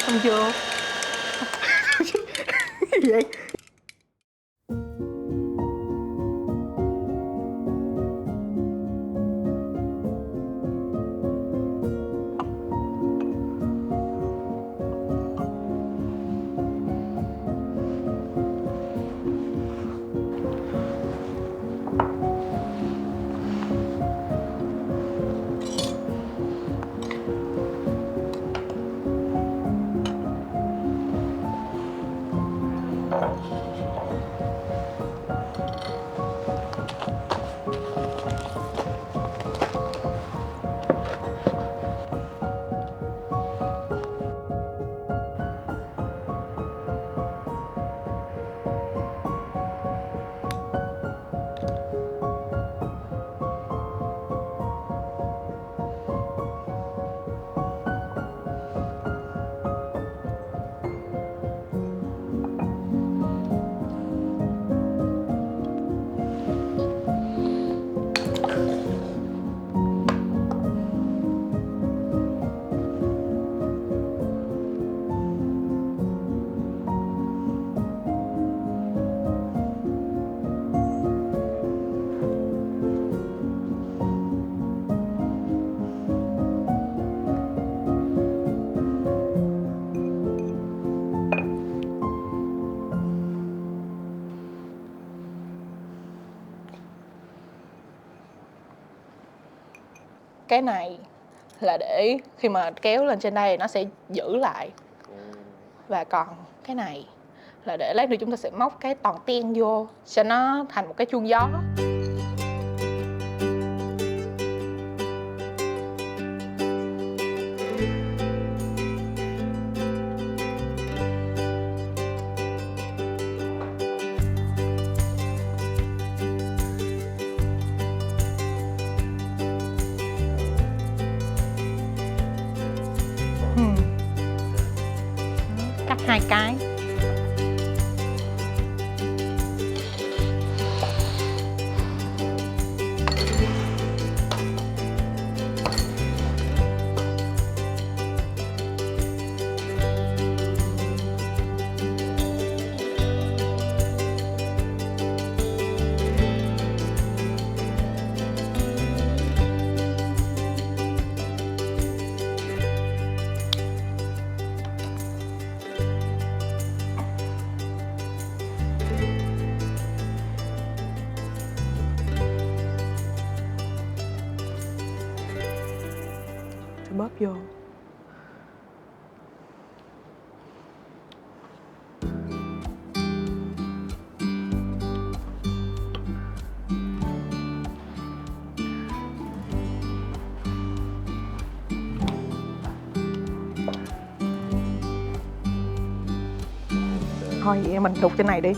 Không vô. Gì vậy? Cái này là để khi mà kéo lên trên đây nó sẽ giữ lại. Và còn cái này là để lát nữa chúng ta sẽ móc cái toàn ten vô cho nó thành một cái chuông gió. Cắt 2 cái. Bóp vô. Thôi vậy mình đục trên này đi.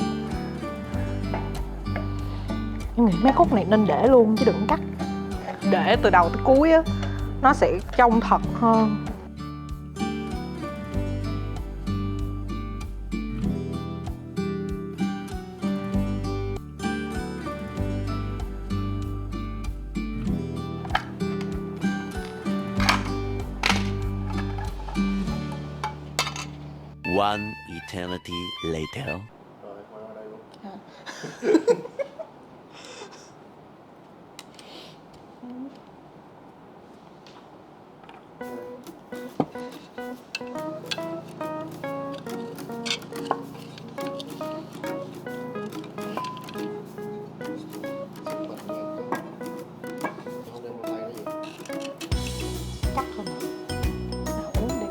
Em nghĩ mấy khúc này nên để luôn chứ đừng cắt. Để từ đầu tới cuối á, nó sẽ trông thật hơn. One eternity later. Cắt thôi. Uống đi.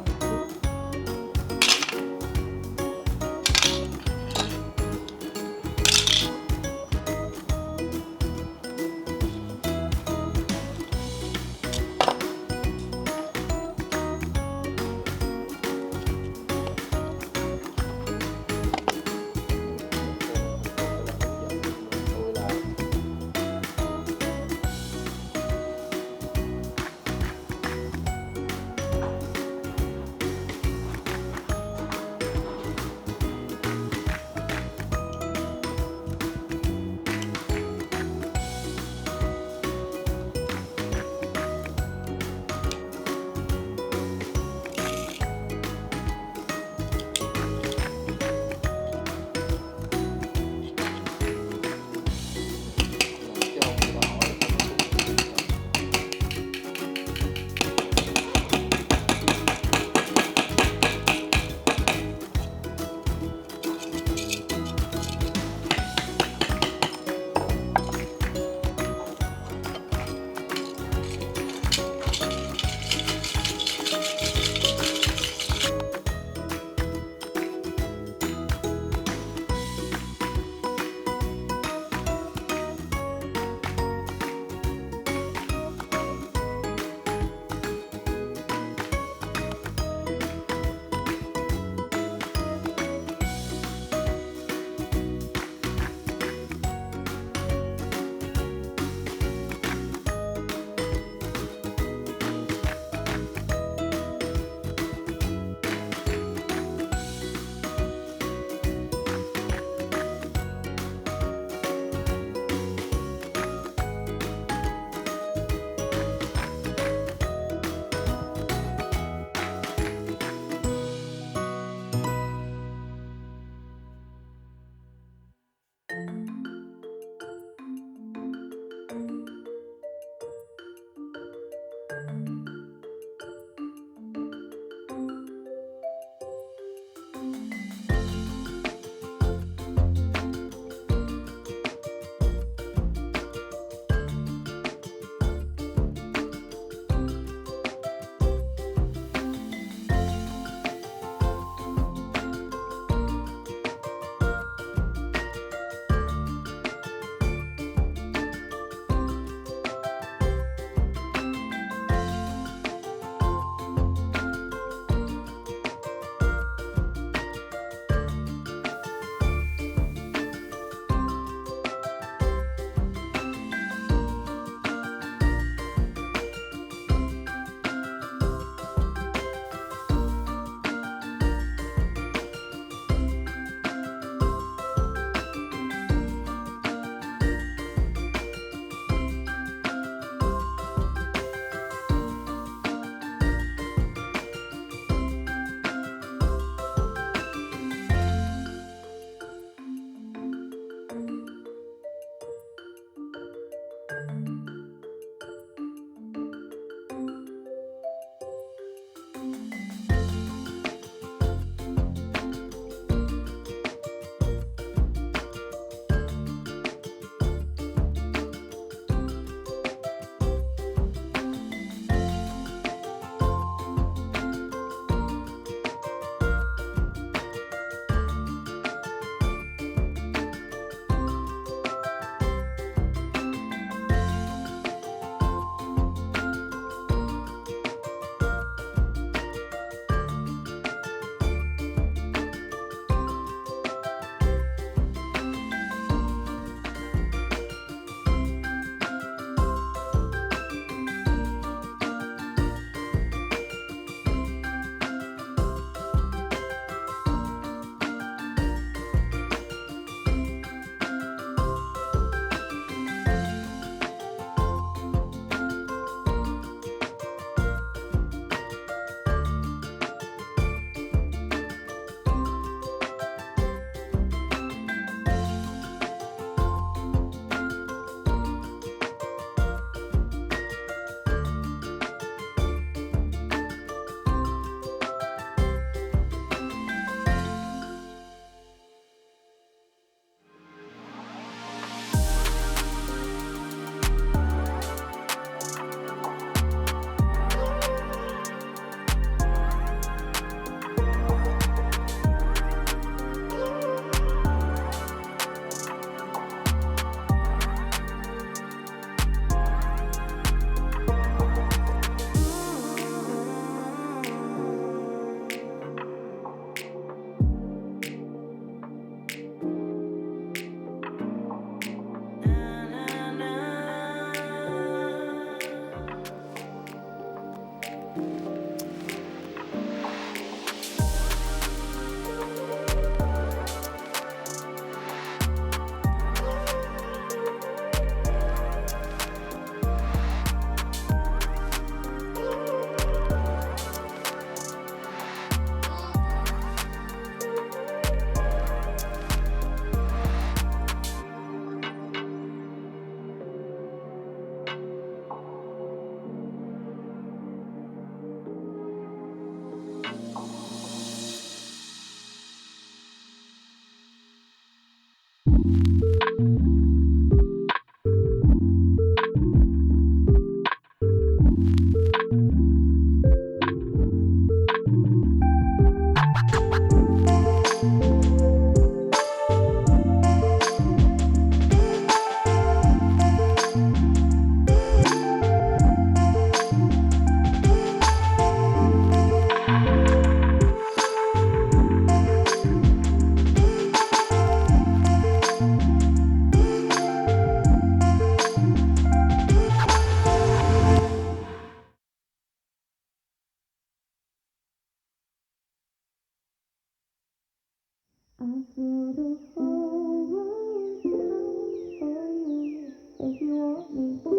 I feel the whole world down for you if you want me to.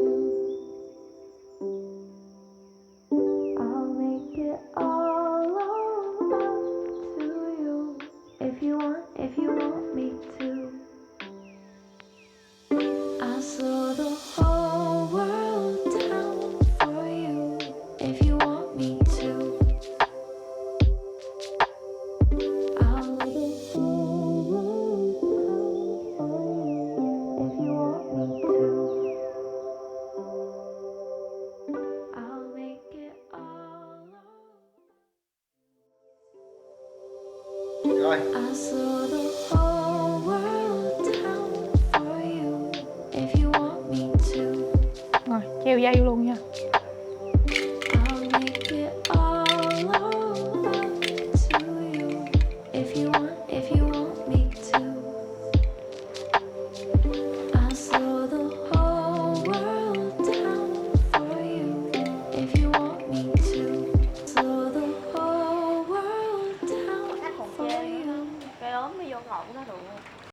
I'll make it all up to you if you want me to. I slow the whole world down for you if you want me to. I'll lay the whole world down for you if you want me to. I'll make it all up. Rồi, I slow the whole world down for you if you want me to. Rồi, treo dây luôn nha. I'll make it all up to you if you want